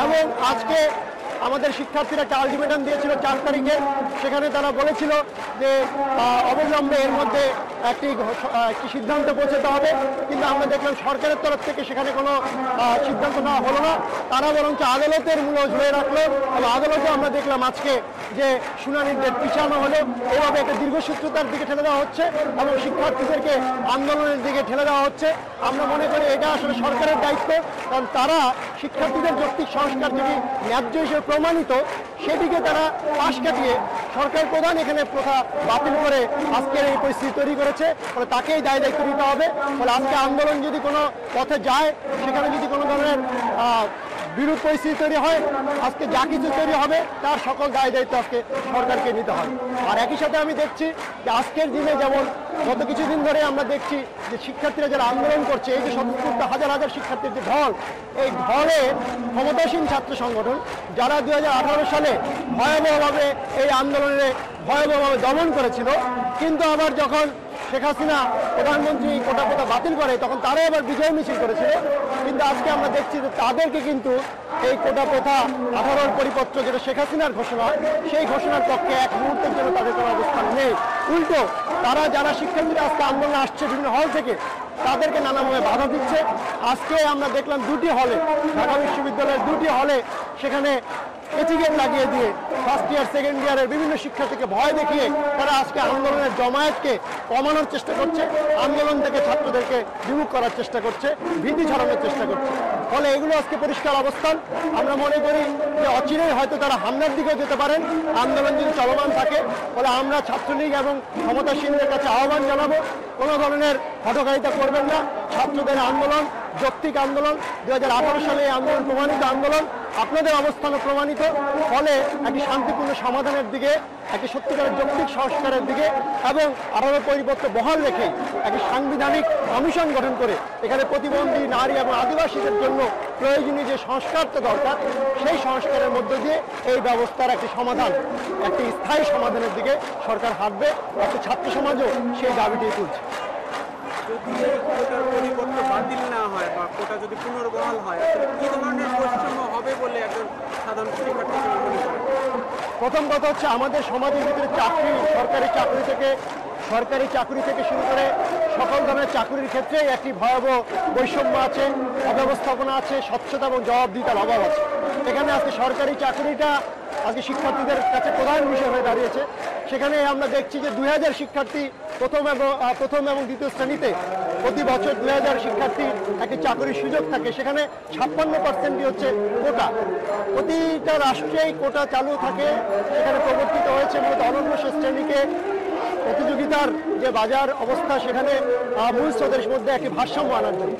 এবং আজকে আমাদের শিক্ষার্থীরা একটা আলটিমেটাম দিয়েছিল 4 তারিখে। সেখানে তারা বলেছিল যে অবিলম্বে এর মধ্যে একটি সিদ্ধান্ত পৌঁছাতে হবে, কিন্তু আমরা দেখলাম সরকারের তরফ থেকে সেখানে কোনো সিদ্ধান্ত নেওয়া হলো না। তারা বরঞ্চ আদালতের মূল্য ঝুলে রাখলো এবং আদালতে আমরা দেখলাম আজকে যে শুনানির ডেট পিছানো হলো। এভাবে একটা দীর্ঘসূত্রতার দিকে ঠেলে দেওয়া হচ্ছে এবং শিক্ষার্থীদেরকে আন্দোলনের দিকে ঠেলে দেওয়া হচ্ছে। আমরা মনে করি এটা আসলে সরকারের দায়িত্ব, কারণ তারা শিক্ষার্থীদের যৌক্তিক সংস্কার যেটি ন্যায্য হিসেবে প্রমাণিত সেটিকে তারা পাশ কাটিয়ে সরকার প্রধান এখানে প্রথা বাতিল করে আজকের এই পরিস্থিতি তৈরি করেছে। ফলে তাকেই দায়িত্ব নিতে হবে। ফলে আজকে আন্দোলন যদি কোনো পথে যায়, সেখানে যদি কোনো ধরনের বিরূপ পরিস্থিতি তৈরি হয়, আজকে যা কিছু তৈরি হবে তার সকল দায়িত্ব আজকে সরকারকে নিতে হবে। আর একই সাথে আমি দেখছি যে আজকের দিনে যেমন গত কিছুদিন ধরে আমরা দেখছি যে শিক্ষার্থীরা যারা আন্দোলন করছে, এই যে স্বতঃস্ফূর্ত হাজার হাজার শিক্ষার্থীর যে ঢল, এই ঢলে ক্ষমতাসীন ছাত্র সংগঠন যারা 2018 সালে ভয়াবহভাবে এই আন্দোলনে ভয়াবহভাবে দমন করেছিল, কিন্তু আবার যখন শেখ হাসিনা প্রধানমন্ত্রী কোটা প্রথা বাতিল করে তখন তারাই আবার বিজয় মিছিল করেছিল। কিন্তু আজকে আমরা দেখছি যে তাদেরকে কিন্তু এই কোটা প্রথা 18 পরিপত্র যেটা শেখ হাসিনার ঘোষণা, সেই ঘোষণার পক্ষে এক মুহূর্তের জন্য তাদের কোনো অবস্থান নেই। উল্টো তারা যারা শিক্ষার্থীরা আজকে আন্দোলনে আসছে বিভিন্ন হল থেকে, তাদেরকে নানাভাবে বাধা দিচ্ছে। আজকে আমরা দেখলাম 2টি হলে, ঢাকা বিশ্ববিদ্যালয়ের 2টি হলে সেখানে এটিকেট লাগিয়ে দিয়ে ফার্স্ট ইয়ার সেকেন্ড ইয়ারের বিভিন্ন শিক্ষার্থীকে ভয় দেখিয়ে তারা আজকে আন্দোলনের জমায়েতকে কমানোর চেষ্টা করছে, আন্দোলন থেকে ছাত্রদেরকে বিমুখ করার চেষ্টা করছে, ভীতি ছড়ানোর চেষ্টা করছে। ফলে এগুলো আজকে পরিষ্কার অবস্থান। আমরা মনে করি যে অচিরেই হয়তো তারা হামলার দিকেও যেতে পারেন আন্দোলন যদি চলমান থাকে। ফলে আমরা ছাত্রলীগ এবং ক্ষমতাসীনদের কাছে আহ্বান জানাবো, কোনো ধরনের হঠকারিতা করবেন না। ছাত্রদের আন্দোলন যৌক্তিক আন্দোলন, 2018 সালে এই আন্দোলন প্রমাণিত আন্দোলন, আপনাদের অবস্থানও প্রমাণিত। ফলে একটি শান্তিপূর্ণ সমাধানের দিকে, একটি সত্যিকারের যৌক্তিক সংস্কারের দিকে এবং 18 পরিপত্র বহাল রেখে একটি সাংবিধানিক কমিশন গঠন করে এখানে প্রতিবন্ধী নারী এবং আদিবাসীদের জন্য প্রয়োজনীয় যে সংস্কারটা দরকার, সেই সংস্কারের মধ্য দিয়ে এই ব্যবস্থার একটি সমাধান, একটি স্থায়ী সমাধানের দিকে সরকার হাঁটবে। একটি ছাত্র সমাজও সেই দাবিটি তুলছে। যদি এই কোটার পরিবর্তন বাতিল না হয় বা কোটা যদি পুনর্বহাল হয়, আসলে কি ধরনের বৈষম্য হবে বলে একজন সাধারণ শিক্ষার্থী হিসেবে মনে করেন? প্রথম কথা হচ্ছে আমাদের সমাজের ভিতরে চাকরি, সরকারি চাকরি থেকে শুরু করে সকল ধরনের চাকরির ক্ষেত্রে একটি ভয়াবহ বৈষম্য আছে, অব্যবস্থাপনা আছে, স্বচ্ছতা এবং জবাবদিহিতার অভাব আছে। এখানে আজকে সরকারি চাকরিটা আজকে শিক্ষার্থীদের কাছে প্রধান বিষয় হয়ে দাঁড়িয়েছে। সেখানে আমরা দেখছি যে 2000 শিক্ষার্থী প্রথম এবং দ্বিতীয় শ্রেণীতে প্রতি বছর 2000 শিক্ষার্থীর একটি চাকরির সুযোগ থাকে। সেখানে 56% হচ্ছে কোটা। প্রতিটা রাষ্ট্রেই কোটা চালু থাকে। সেখানে প্রবর্তিত হয়েছে মূলত অনন্য শ্রেণীকে প্রতিযোগিতার যে বাজার অবস্থা, সেখানে মূল স্রোতের মধ্যে একটি ভারসাম্য আনার জন্য।